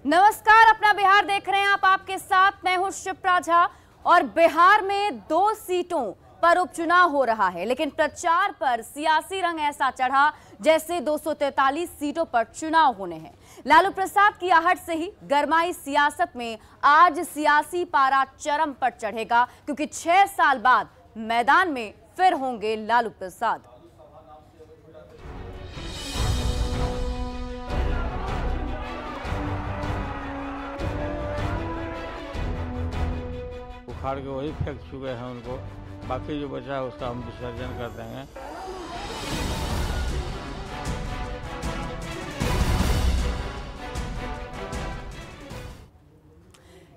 नमस्कार, अपना बिहार देख रहे हैं आप। आपके साथ मैं हूं शिप्रा झा। और बिहार में 2 सीटों पर उपचुनाव हो रहा है, लेकिन प्रचार पर सियासी रंग ऐसा चढ़ा जैसे 243 सीटों पर चुनाव होने हैं। लालू प्रसाद की आहट से ही गरमाई सियासत में आज सियासी पारा चरम पर चढ़ेगा, क्योंकि 6 साल बाद मैदान में फिर होंगे लालू प्रसाद। उखाड़ के वही फेंक चुके हैं उनको, बाकी जो बचा है उसका हम विसर्जन कर देंगे।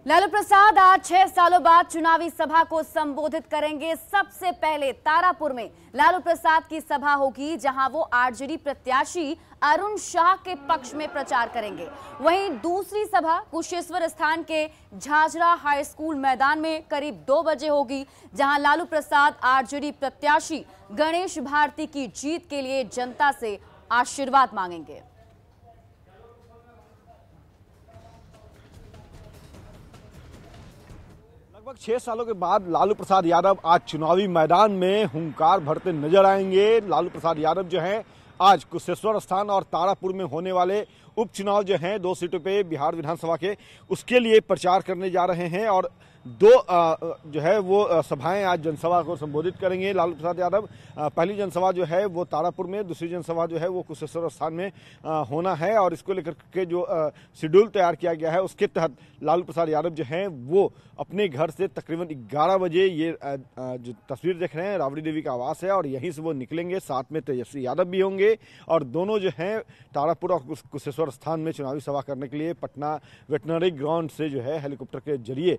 लालू प्रसाद आज 6 सालों बाद चुनावी सभा को संबोधित करेंगे। सबसे पहले तारापुर में लालू प्रसाद की सभा होगी, जहां वो आरजेडी प्रत्याशी अरुण शाह के पक्ष में प्रचार करेंगे। वहीं दूसरी सभा कुशेश्वर स्थान के झाझरा हाई स्कूल मैदान में करीब 2 बजे होगी, जहां लालू प्रसाद आरजेडी प्रत्याशी गणेश भारती की जीत के लिए जनता से आशीर्वाद मांगेंगे। लगभग 6 सालों के बाद लालू प्रसाद यादव आज चुनावी मैदान में हुंकार भरते नजर आएंगे। लालू प्रसाद यादव जो हैं आज कुशेश्वर स्थान और तारापुर में होने वाले उपचुनाव जो हैं 2 सीटों पे बिहार विधानसभा के, उसके लिए प्रचार करने जा रहे हैं। और 2 जो है वो सभाएं आज जनसभा को संबोधित करेंगे लालू प्रसाद यादव। पहली जनसभा जो है वो तारापुर में, दूसरी जनसभा जो है वो कुशेश्वर स्थान में होना है। और इसको लेकर के जो शेड्यूल तैयार किया गया है उसके तहत लालू प्रसाद यादव जो हैं वो अपने घर से तकरीबन 11 बजे, ये जो तस्वीर देख रहे हैं राबड़ी देवी का आवास है, और यहीं से वो निकलेंगे। साथ में तेजस्वी यादव भी होंगे और दोनों जो हैं तारापुर और कुशेश्वर स्थान में चुनावी सभा करने के लिए पटना वेटनरी ग्राउंड से जो है हेलीकॉप्टर के जरिए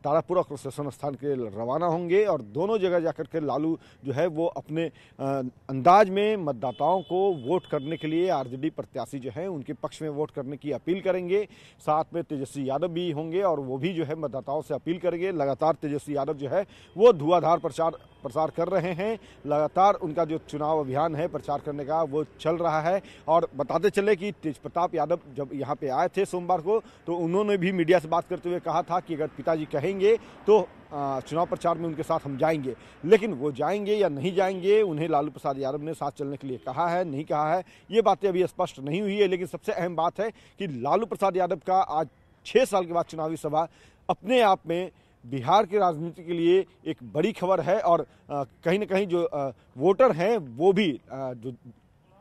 तारापुर और कुशेश्वर स्थान के रवाना होंगे। और दोनों जगह जाकर के लालू जो है वो अपने अंदाज में मतदाताओं को वोट करने के लिए, आरजेडी प्रत्याशी जो है उनके पक्ष में वोट करने की अपील करेंगे। साथ में तेजस्वी यादव भी होंगे और वो भी जो है मतदाताओं से अपील करेंगे। लगातार तेजस्वी यादव जो है वो धुआंधार प्रचार कर रहे हैं। लगातार उनका जो चुनाव अभियान है प्रचार करने का वो चल रहा है। और बताते चले कि तेज प्रताप यादव जब यहाँ पे आए थे सोमवार को, तो उन्होंने भी मीडिया से बात करते हुए कहा था कि अगर पिताजी कहेंगे तो चुनाव प्रचार में उनके साथ हम जाएंगे। लेकिन वो जाएंगे या नहीं जाएंगे, उन्हें लालू प्रसाद यादव ने साथ चलने के लिए कहा है, नहीं कहा है, ये बातें अभी स्पष्ट नहीं हुई है। लेकिन सबसे अहम बात है कि लालू प्रसाद यादव का आज 6 साल के बाद चुनावी सभा अपने आप में बिहार की राजनीति के लिए एक बड़ी खबर है। और कहीं ना कहीं जो वोटर हैं वो भी, जो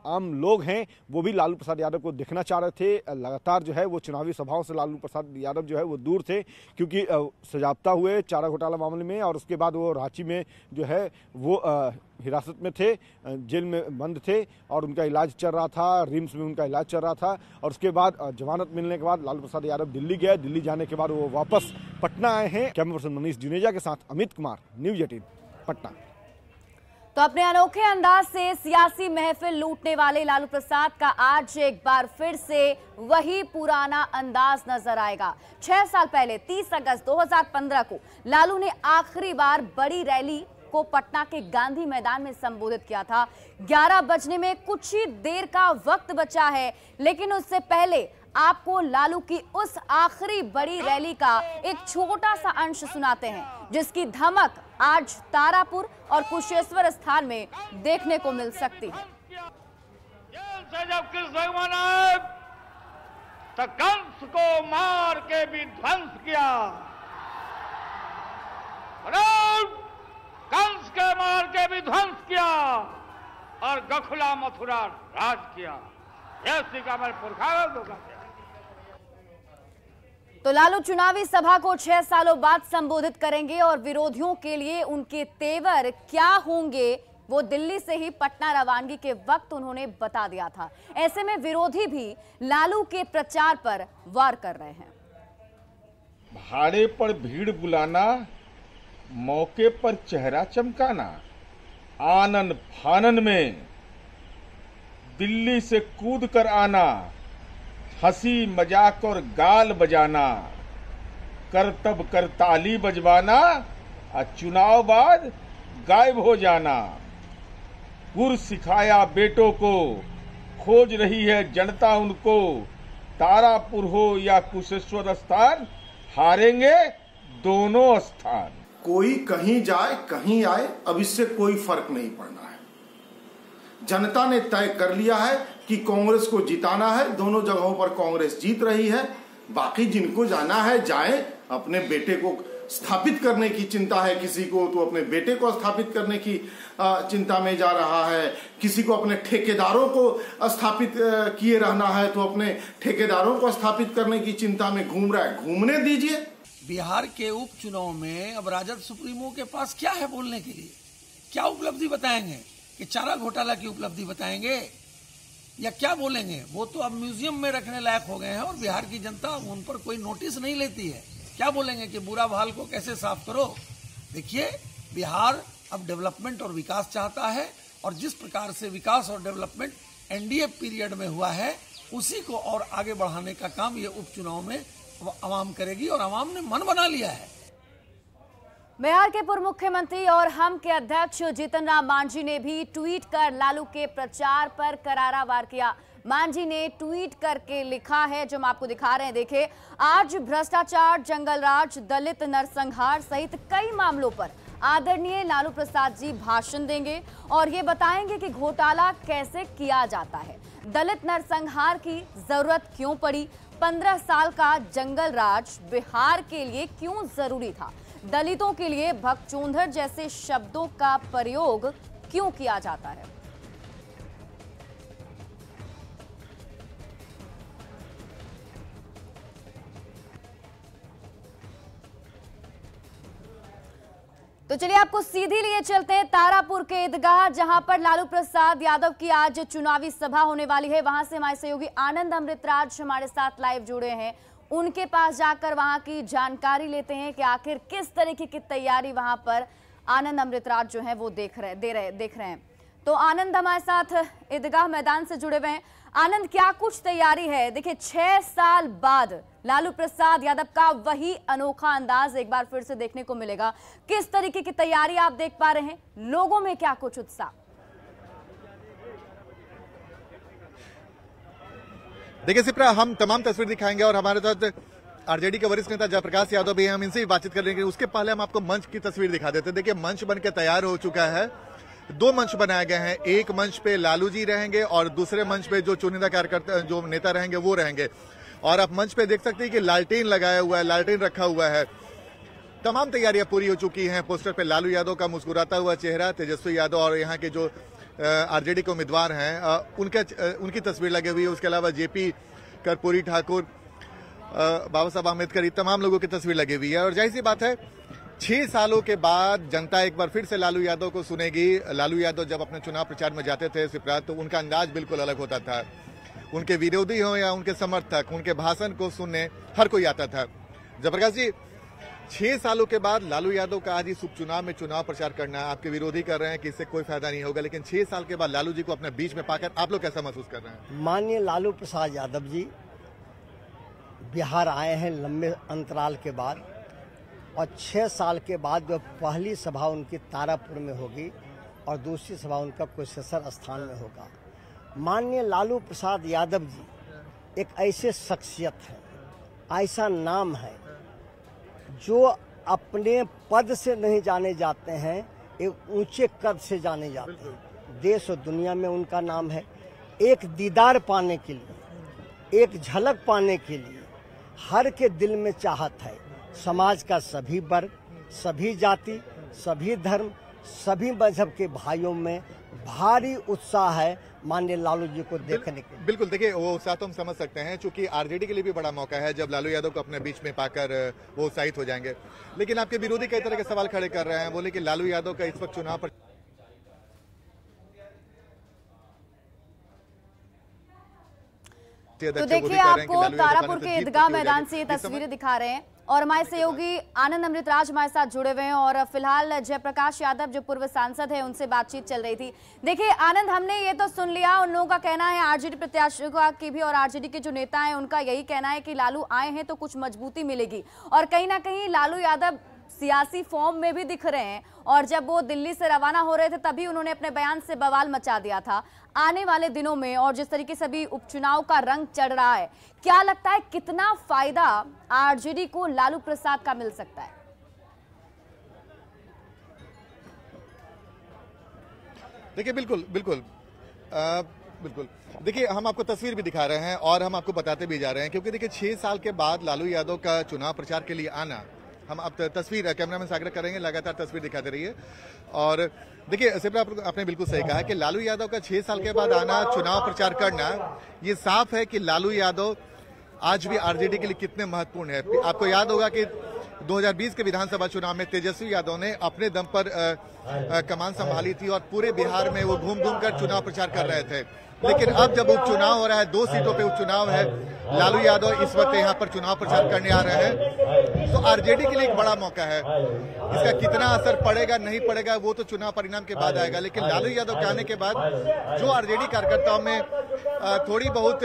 आम लोग हैं वो भी लालू प्रसाद यादव को देखना चाह रहे थे। लगातार जो है वो चुनावी सभाओं से लालू प्रसाद यादव जो है वो दूर थे, क्योंकि सजाप्ता हुए चारा घोटाला मामले में, और उसके बाद वो रांची में जो है वो हिरासत में थे, जेल में बंद थे और उनका इलाज चल रहा था, रिम्स में उनका इलाज चल रहा था। और उसके बाद जमानत मिलने के बाद लालू प्रसाद यादव दिल्ली गए। दिल्ली जाने के बाद वो वापस पटना आए हैं। कैमरा पर्सन मनीष जुनेजा के साथ अमित कुमार, न्यूज 18 पटना। तो अपने अनोखे अंदाज से सियासी महफिल लूटने वाले लालू प्रसाद का आज एक बार फिर से वही पुराना अंदाज नजर आएगा। 6 साल पहले 30 अगस्त 2015 को लालू ने आखिरी बार बड़ी रैली को पटना के गांधी मैदान में संबोधित किया था। 11 बजने में कुछ ही देर का वक्त बचा है, लेकिन उससे पहले आपको लालू की उस आखिरी बड़ी रैली का एक छोटा सा अंश सुनाते हैं, जिसकी धमक आज तारापुर और कुशेश्वर स्थान में देखने को मिल सकती है। जब कृष्ण भगवान आए तो कंस को मार के भी ध्वंस किया, कंस के मार के भी ध्वंस किया और गखुला मथुरा राज किया। यह का मेरे पुरखा होगा। तो लालू चुनावी सभा को 6 सालों बाद संबोधित करेंगे और विरोधियों के लिए उनके तेवर क्या होंगे वो दिल्ली से ही पटना रवानगी के वक्त उन्होंने बता दिया था। ऐसे में विरोधी भी लालू के प्रचार पर वार कर रहे हैं। भाड़े पर भीड़ बुलाना, मौके पर चेहरा चमकाना, आनन फानन में दिल्ली से कूद कर आना, हंसी मजाक और गाल बजाना, करतब कर ताली बजवाना और चुनाव बाद गायब हो जाना। गुर सिखाया बेटों को, खोज रही है जनता उनको, तारापुर हो या कुशेश्वर स्थान, हारेंगे दोनों स्थान। कोई कहीं जाए कहीं आए, अब इससे कोई फर्क नहीं पड़ना है। जनता ने तय कर लिया है कि कांग्रेस को जिताना है। दोनों जगहों पर कांग्रेस जीत रही है। बाकी जिनको जाना है जाए। अपने बेटे को स्थापित करने की चिंता है किसी को, तो अपने बेटे को स्थापित करने की चिंता में जा रहा है। किसी को अपने ठेकेदारों को स्थापित किए रहना है, तो अपने ठेकेदारों को स्थापित करने की चिंता में घूम रहा है। घूमने दीजिए। बिहार के उपचुनाव में अब राजद सुप्रीमो के पास क्या है बोलने के लिए? क्या उपलब्धि बताएंगे? कि चारा घोटाला की उपलब्धि बताएंगे या क्या बोलेंगे? वो तो अब म्यूजियम में रखने लायक हो गए हैं और बिहार की जनता उन पर कोई नोटिस नहीं लेती है। क्या बोलेंगे कि बुरा हाल को कैसे साफ करो? देखिए, बिहार अब डेवलपमेंट और विकास चाहता है और जिस प्रकार से विकास और डेवलपमेंट एनडीए पीरियड में हुआ है, उसी को और आगे बढ़ाने का काम ये उपचुनाव में आवाम करेगी और आवाम ने मन बना लिया है। बिहार के पूर्व मुख्यमंत्री और हम के अध्यक्ष जीतन राम मांझी ने भी ट्वीट कर लालू के प्रचार पर करारा वार किया। मांझी ने ट्वीट करके लिखा है, जो हम आपको दिखा रहे हैं, देखिए। आज भ्रष्टाचार, जंगलराज, दलित नरसंहार सहित कई मामलों पर आदरणीय लालू प्रसाद जी भाषण देंगे और ये बताएंगे कि घोटाला कैसे किया जाता है, दलित नरसंहार की जरूरत क्यों पड़ी, 15 साल का जंगल राज बिहार के लिए क्यों जरूरी था, दलितों के लिए भगचोंधर जैसे शब्दों का प्रयोग क्यों किया जाता है। तो चलिए आपको सीधी लिए चलते हैं तारापुर के ईदगाह, जहां पर लालू प्रसाद यादव की आज चुनावी सभा होने वाली है। वहां से हमारे सहयोगी आनंद अमृतराज हमारे साथ लाइव जुड़े हैं। उनके पास जाकर वहां की जानकारी लेते हैं कि आखिर किस तरीके की तैयारी वहां पर आनंद अमृतराज जो है वो देख रहे हैं। तो आनंद हमारे साथ ईदगाह मैदान से जुड़े हुए हैं। आनंद, क्या कुछ तैयारी है? देखिए, 6 साल बाद लालू प्रसाद यादव का वही अनोखा अंदाज एक बार फिर से देखने को मिलेगा। किस तरीके की तैयारी आप देख पा रहे हैं? लोगों में क्या कुछ उत्साह? देखिए सिप्रा, हम तमाम तस्वीर दिखाएंगे और हमारे साथ आरजेडी के वरिष्ठ नेता जयप्रकाश यादव भी हैं। हम इनसे भी बातचीत कर लेंगे। उसके पहले हम आपको मंच की तस्वीर दिखा देते हैं। देखिए, मंच बनकर तैयार हो चुका है। 2 मंच बनाए गए हैं। एक मंच पे लालू जी रहेंगे और दूसरे मंच पे जो चुनिंदा कार्यकर्ता, जो नेता रहेंगे वो रहेंगे। और आप मंच पे देख सकते हैं कि लालटेन लगाया हुआ है, लालटेन रखा हुआ है। तमाम तैयारियां पूरी हो चुकी हैं। पोस्टर पे लालू यादव का मुस्कुराता हुआ चेहरा, तेजस्वी यादव और यहाँ के जो आरजेडी के उम्मीदवार हैं उनकी तस्वीर लगी हुई है। उसके अलावा जेपी कर्पूरी ठाकुर, बाबा साहब अम्बेडकर, तमाम लोगों की तस्वीर लगी हुई है। और जाहिर सी बात है, 6 सालों के बाद जनता एक बार फिर से लालू यादव को सुनेगी। लालू यादव जब अपने चुनाव प्रचार में जाते थे सिप्रा, तो उनका अंदाज बिल्कुल अलग होता था। उनके विरोधी हो या उनके समर्थक, उनके भाषण को सुनने हर कोई आता था। जयप्रकाश जी, 6 सालों के बाद लालू यादव का आज इस उपचुनाव में चुनाव प्रचार करना, आपके विरोधी कर रहे हैं कि इससे कोई फायदा नहीं होगा, लेकिन 6 साल के बाद लालू जी को अपने बीच में पाकर आप लोग कैसा महसूस कर रहे हैं? माननीय लालू प्रसाद यादव जी बिहार आए हैं लंबे अंतराल के बाद और 6 साल के बाद जो पहली सभा उनकी तारापुर में होगी और दूसरी सभा उनका कुशेश्वर स्थान में होगा। माननीय लालू प्रसाद यादव जी एक ऐसे शख्सियत है, ऐसा नाम है जो अपने पद से नहीं जाने जाते हैं, एक ऊंचे कद से जाने जाते हैं। देश और दुनिया में उनका नाम है। एक दीदार पाने के लिए, एक झलक पाने के लिए हर के दिल में चाहत है। समाज का सभी वर्ग, सभी जाति, सभी धर्म, सभी मजहब के भाइयों में भारी उत्साह है माननीय लालू जी को देखने के। बिल्कुल, देखिए वो उत्साह तो हम समझ सकते हैं, क्योंकि आरजेडी के लिए भी बड़ा मौका है जब लालू यादव को अपने बीच में पाकर वो उत्साहित हो जाएंगे। लेकिन आपके विरोधी कई तरह के सवाल खड़े कर रहे हैं। बोले कि लालू यादव का इस वक्त चुनाव पर तो देखिए, आपको तारापुर के ईदगाह मैदान से ये तस्वीरें दिखा रहे हैं और हमारे सहयोगी आनंद अमृतराज हमारे साथ जुड़े हुए हैं। और फिलहाल जयप्रकाश यादव जो पूर्व सांसद है उनसे बातचीत चल रही थी। देखिए आनंद, हमने ये तो सुन लिया, उन लोगों का कहना है, आरजेडी प्रत्याशियों की भी और आरजेडी के जो नेता हैं उनका यही कहना है कि लालू आए हैं तो कुछ मजबूती मिलेगी और कहीं ना कहीं लालू यादव सियासी फॉर्म में भी दिख रहे हैं और जब वो दिल्ली से रवाना हो रहे थे तभी उन्होंने अपने बयान से बवाल मचा दिया था। आने वाले दिनों में और जिस तरीके से अभी उपचुनाव का रंग चढ़ रहा है, क्या लगता है कितना फायदा आरजेडी को लालू प्रसाद का मिल सकता है? देखिए बिल्कुल देखिए, हम आपको तस्वीर भी दिखा रहे हैं और हम आपको बताते भी जा रहे हैं, क्योंकि देखिए 6 साल के बाद लालू यादव का चुनाव प्रचार के लिए आना, हम अब तस्वीर कैमरामैन सागर करेंगे, लगातार तस्वीर दिखाते रहिए। और देखिए सिर्फ आपने बिल्कुल सही कहा कि लालू यादव का 6 साल के बाद आना, चुनाव प्रचार करना, ये साफ है कि लालू यादव आज भी आरजेडी के लिए कितने महत्वपूर्ण है। आपको याद होगा कि 2020 के विधानसभा चुनाव में तेजस्वी यादव ने अपने दम पर कमान संभाली थी और पूरे बिहार में वो घूम घूम कर चुनाव प्रचार कर रहे थे। लेकिन अब जब उपचुनाव हो रहा है, 2 सीटों पे उपचुनाव है, लालू यादव इस वक्त यहाँ पर चुनाव प्रचार करने आ रहे हैं, तो आरजेडी के लिए एक बड़ा मौका है। इसका कितना असर पड़ेगा नहीं पड़ेगा वो तो चुनाव परिणाम के बाद आएगा, लेकिन लालू यादव के आने के बाद जो आरजेडी कार्यकर्ताओं में थोड़ी बहुत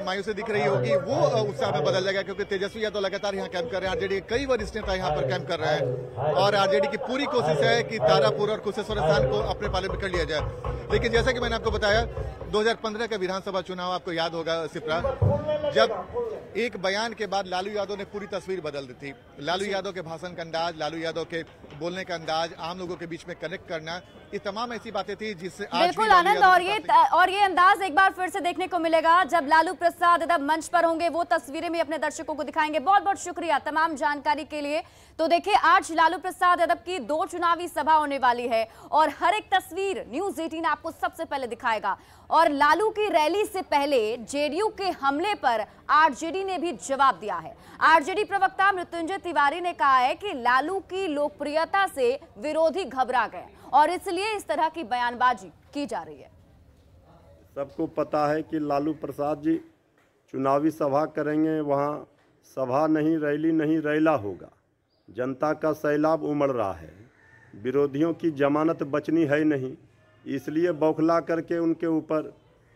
मायूसी दिख रही होगी वो उत्साह में बदल जाएगा, क्योंकि तेजस्वी यादव लगातार यहाँ कैंप कर रहे हैं। आरजेडी के कई वरिष्ठ नेता यहाँ पर कैंप कर रहे हैं और आरजेडी की पूरी कोशिश है कि तारापुर और कुशेश्वर स्थान को अपने पाले में कर लिया जाए। लेकिन जैसा कि मैंने आपको बताया, 2015 का विधानसभा चुनाव आपको याद होगा सिप्रा, जब एक बयान के बाद लालू यादव ने पूरी तस्वीर बदल दी थी। लालू यादव के भाषण का अंदाज, लालू यादव के बोलने का अंदाज, आम लोगों के बीच में कनेक्ट करना, ये तमाम ऐसी बातें थी जिससे आज बिल्कुल आनंद, और ये अंदाज एक बार फिर से देखने को मिलेगा जब लालू प्रसाद जब मंच पर होंगे। वो तस्वीरें भी अपने दर्शकों को दिखाएंगे। बहुत बहुत शुक्रिया तमाम जानकारी के लिए। तो देखिए, आज लालू प्रसाद यादव की 2 चुनावी सभा होने वाली है और हर एक तस्वीर न्यूज़ 18 आपको सबसे पहले दिखाएगा। और लालू की रैली से पहले जेडीयू के हमले पर आरजेडी ने भी जवाब दिया है। आरजेडी प्रवक्ता मृत्युंजय तिवारी ने कहा है कि लालू की लोकप्रियता से विरोधी घबरा गए और इसलिए इस तरह की बयानबाजी की जा रही है। सबको पता है कि लालू प्रसाद जी चुनावी सभा करेंगे, वहाँ सभा नहीं, रैली नहीं, रैला होगा। जनता का सैलाब उमड़ रहा है, विरोधियों की जमानत बचनी है नहीं, इसलिए बौखला करके उनके ऊपर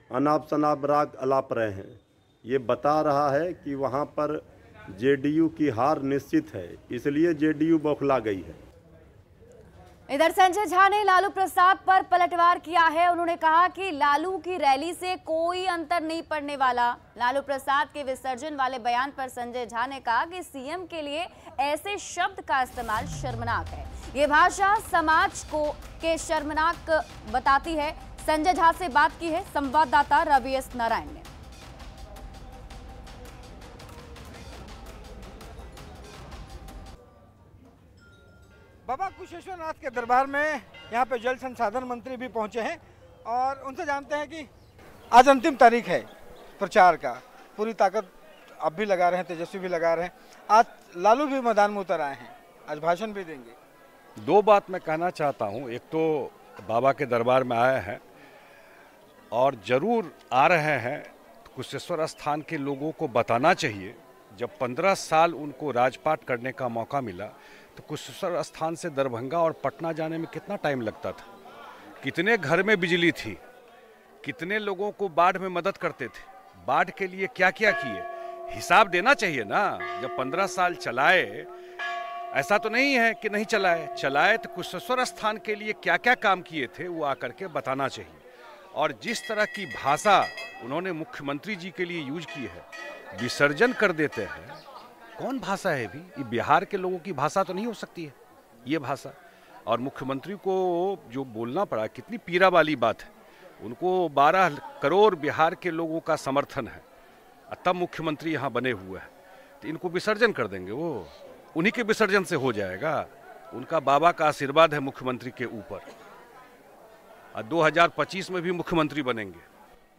अनाप शनाप राग अलाप रहे हैं। ये बता रहा है कि वहाँ पर जेडीयू की हार निश्चित है, इसलिए जेडीयू बौखला गई है। इधर संजय झा ने लालू प्रसाद पर पलटवार किया है। उन्होंने कहा कि लालू की रैली से कोई अंतर नहीं पड़ने वाला। लालू प्रसाद के विसर्जन वाले बयान पर संजय झा ने कहा कि सीएम के लिए ऐसे शब्द का इस्तेमाल शर्मनाक है। ये भाषा समाज को के शर्मनाक बताती है। संजय झा से बात की है संवाददाता रवि एस नारायण ने। बाबा कुशेश्वर नाथ के दरबार में यहाँ पे जल संसाधन मंत्री भी पहुँचे हैं और उनसे जानते हैं कि आज अंतिम तारीख है प्रचार का, पूरी ताकत आप भी लगा रहे हैं, तेजस्वी भी लगा रहे हैं, आज लालू भी मैदान में उतर आए हैं, आज भाषण भी देंगे। 2 बात मैं कहना चाहता हूँ। एक तो बाबा के दरबार में आए हैं और ज़रूर आ रहे हैं, तो कुशेश्वर स्थान के लोगों को बताना चाहिए, जब 15 साल उनको राजपाट करने का मौका मिला तो कुशेश्वर स्थान से दरभंगा और पटना जाने में कितना टाइम लगता था, कितने घर में बिजली थी, कितने लोगों को बाढ़ में मदद करते थे, बाढ़ के लिए क्या क्या किए, हिसाब देना चाहिए ना। जब 15 साल चलाए, ऐसा तो नहीं है कि नहीं चलाए तो कुशेश्वर स्थान के लिए क्या क्या काम किए थे वो आकर के बताना चाहिए। और जिस तरह की भाषा उन्होंने मुख्यमंत्री जी के लिए यूज की है, विसर्जन कर देते हैं, कौन भाषा है भी? ये बिहार के लोगों की भाषा तो नहीं हो सकती है ये भाषा। और मुख्यमंत्री को जो बोलना पड़ा, कितनी पीड़ा वाली बात है। उनको 12 करोड़ बिहार के लोगों का समर्थन है, तब मुख्यमंत्री यहाँ बने हुए हैं, तो इनको विसर्जन कर देंगे, वो उन्हीं के विसर्जन से हो जाएगा। उनका बाबा का आशीर्वाद है मुख्यमंत्री के ऊपर। 2025 में भी मुख्यमंत्री बनेंगे,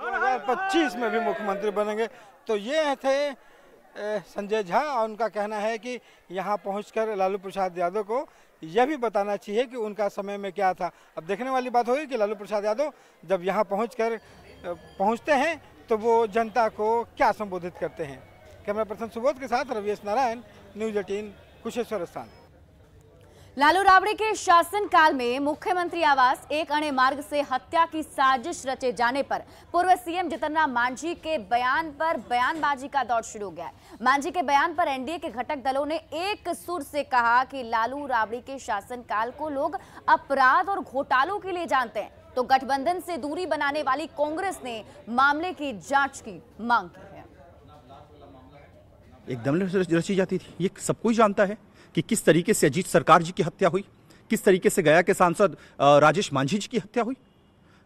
2025 में भी मुख्यमंत्री बनेंगे। तो ये थे संजय झा और उनका कहना है कि यहाँ पहुंचकर लालू प्रसाद यादव को यह भी बताना चाहिए कि उनका समय में क्या था। अब देखने वाली बात होगी कि लालू प्रसाद यादव जब यहाँ पहुँचते हैं तो वो जनता को क्या संबोधित करते हैं। कैमरा पर्सन सुबोध के साथ रवि एस नारायण, न्यूज़ 18 कुशेश्वर स्थान। लालू राबड़ी के शासनकाल में मुख्यमंत्री आवास एक अणे मार्ग से हत्या की साजिश रचे जाने पर पूर्व सीएम जीतन राम मांझी के बयान पर बयानबाजी का दौर शुरू हो गया है। मांझी के बयान पर एनडीए के घटक दलों ने एक सुर से कहा कि लालू राबड़ी के शासनकाल को लोग अपराध और घोटालों के लिए जानते हैं, तो गठबंधन से दूरी बनाने वाली कांग्रेस ने मामले की जांच की मांग की है। एकदम रची जाती थी, ये सब कोई जानता है कि किस तरीके से अजीत सरकार जी की हत्या हुई, किस तरीके से गया के सांसद राजेश मांझी जी की हत्या हुई,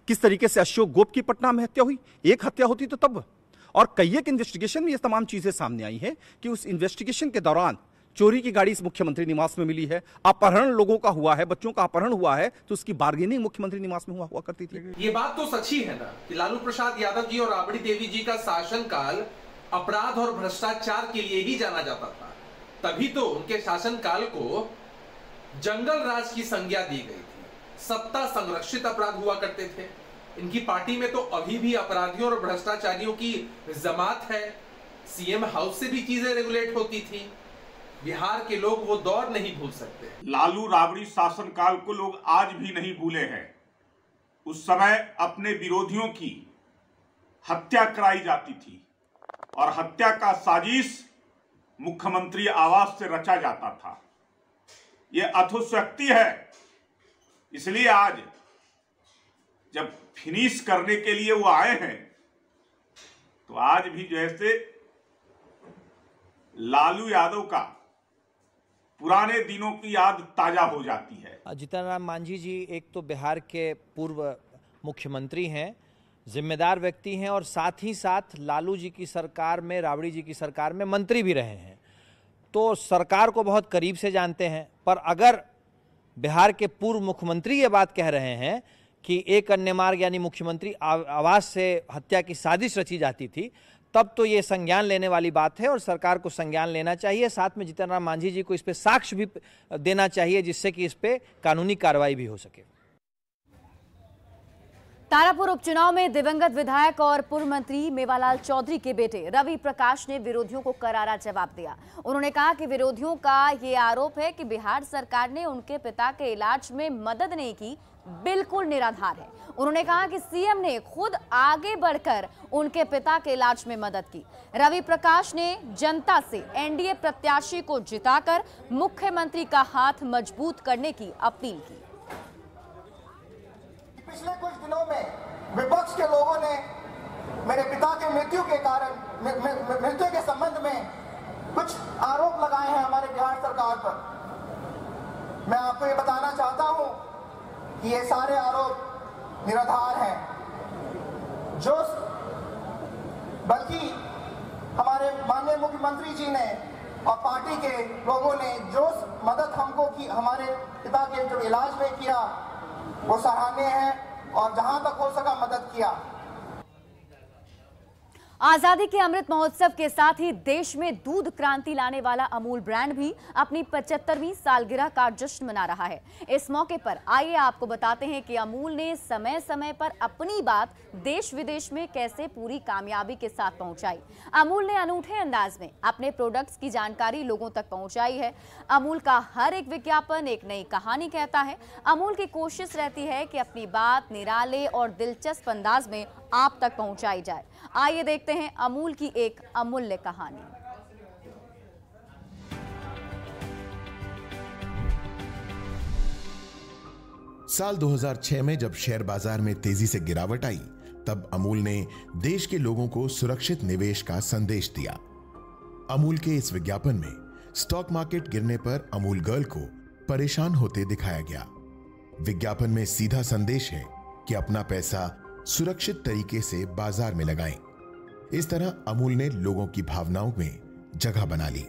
किस तरीके से अशोक गोप की पटना में हत्या हुई। एक हत्या होती तो तब, और कई एक इन्वेस्टिगेशन में ये तमाम चीजें सामने आई है कि उस इन्वेस्टिगेशन के दौरान चोरी की गाड़ी इस मुख्यमंत्री निवास में मिली है, अपहरण लोगों का हुआ है, बच्चों का अपहरण हुआ है, तो उसकी बार्गेनिंग मुख्यमंत्री निवास में हुआ करती थी। ये बात तो सच्ची है ना कि लालू प्रसाद यादव जी और राबड़ी देवी जी का शासनकाल अपराध और भ्रष्टाचार के लिए ही जाना जाता था, तभी तो उनके शासनकाल को जंगल राज की संज्ञा दी गई थी। सत्ता संरक्षित अपराध हुआ करते थे। इनकी पार्टी में तो अभी भी अपराधियों और भ्रष्टाचारियों की जमात है। सीएम हाउस से भी चीजें रेगुलेट होती थी। बिहार के लोग वो दौर नहीं भूल सकते। लालू राबड़ी शासनकाल को लोग आज भी नहीं भूले हैं। उस समय अपने विरोधियों की हत्या कराई जाती थी और हत्या का साजिश मुख्यमंत्री आवास से रचा जाता था। यह अथोशक्ति है। इसलिए आज जब फिनिश करने के लिए वो आए हैं, तो आज भी जैसे लालू यादव का पुराने दिनों की याद ताजा हो जाती है। जीतन राम मांझी जी एक तो बिहार के पूर्व मुख्यमंत्री हैं, जिम्मेदार व्यक्ति हैं, और साथ ही साथ लालू जी की सरकार में, राबड़ी जी की सरकार में मंत्री भी रहे हैं, तो सरकार को बहुत करीब से जानते हैं। पर अगर बिहार के पूर्व मुख्यमंत्री ये बात कह रहे हैं कि एक अन्य मार्ग यानी मुख्यमंत्री आवास से हत्या की साजिश रची जाती थी, तब तो ये संज्ञान लेने वाली बात है और सरकार को संज्ञान लेना चाहिए। साथ में जीतन राम मांझी जी को इस पे साक्ष्य भी देना चाहिए, जिससे कि इस पे कानूनी कार्रवाई भी हो सके। तारापुर उपचुनाव में दिवंगत विधायक और पूर्व मंत्री मेवालाल चौधरी के बेटे रवि प्रकाश ने विरोधियों को करारा जवाब दिया। उन्होंने कहा कि विरोधियों का ये आरोप है कि बिहार सरकार ने उनके पिता के इलाज में मदद नहीं की, बिल्कुल निराधार है। उन्होंने कहा कि सीएम ने खुद आगे बढ़कर उनके पिता के इलाज में मदद की। रवि प्रकाश ने जनता से एनडीए प्रत्याशी को जिताकर मुख्यमंत्री का हाथ मजबूत करने की अपील की। पिछले कुछ दिनों में विपक्ष के लोगों ने मेरे पिता के मृत्यु के कारण मृत्यु के संबंध में कुछ आरोप लगाए हैं हमारे बिहार सरकार पर। मैं आपको ये बताना चाहता हूं कि ये सारे आरोप निराधार हैं। जो बल्कि हमारे माननीय मुख्यमंत्री जी ने और पार्टी के लोगों ने जो मदद हमको की, हमारे पिता के जो इलाज में किया, वो सराहनीय है और जहां तक हो सका मदद किया। आजादी के अमृत महोत्सव के साथ ही देश में दूध क्रांति लाने वाला अमूल ब्रांड भी अपनी 75वीं सालगिरह का जश्न मना रहा है। इस मौके पर आइए आपको बताते हैं कि अमूल ने समय समय पर अपनी बात देश विदेश में कैसे पूरी कामयाबी के साथ पहुंचाई। अमूल ने अनूठे अंदाज में अपने प्रोडक्ट्स की जानकारी लोगों तक पहुंचाई है। अमूल का हर एक विज्ञापन एक नई कहानी कहता है। अमूल की कोशिश रहती है कि अपनी बात निराले और दिलचस्प अंदाज में आप तक पहुंचाई जाए। आइए देखते हैं अमूल की एक अमूल्य कहानी। साल 2006 में जब शेयर बाजार में तेजी से गिरावट आई, तब अमूल ने देश के लोगों को सुरक्षित निवेश का संदेश दिया। अमूल के इस विज्ञापन में स्टॉक मार्केट गिरने पर अमूल गर्ल को परेशान होते दिखाया गया। विज्ञापन में सीधा संदेश है कि अपना पैसा सुरक्षित तरीके से बाजार में लगाएं। इस तरह अमूल ने लोगों की भावनाओं में जगह बना ली।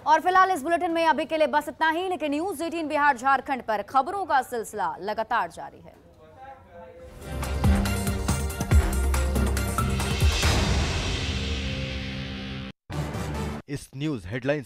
और फिलहाल इस बुलेटिन में अभी के लिए बस इतना ही, लेकिन न्यूज़ 18 बिहार झारखंड पर खबरों का सिलसिला लगातार जारी है। इस न्यूज हेडलाइन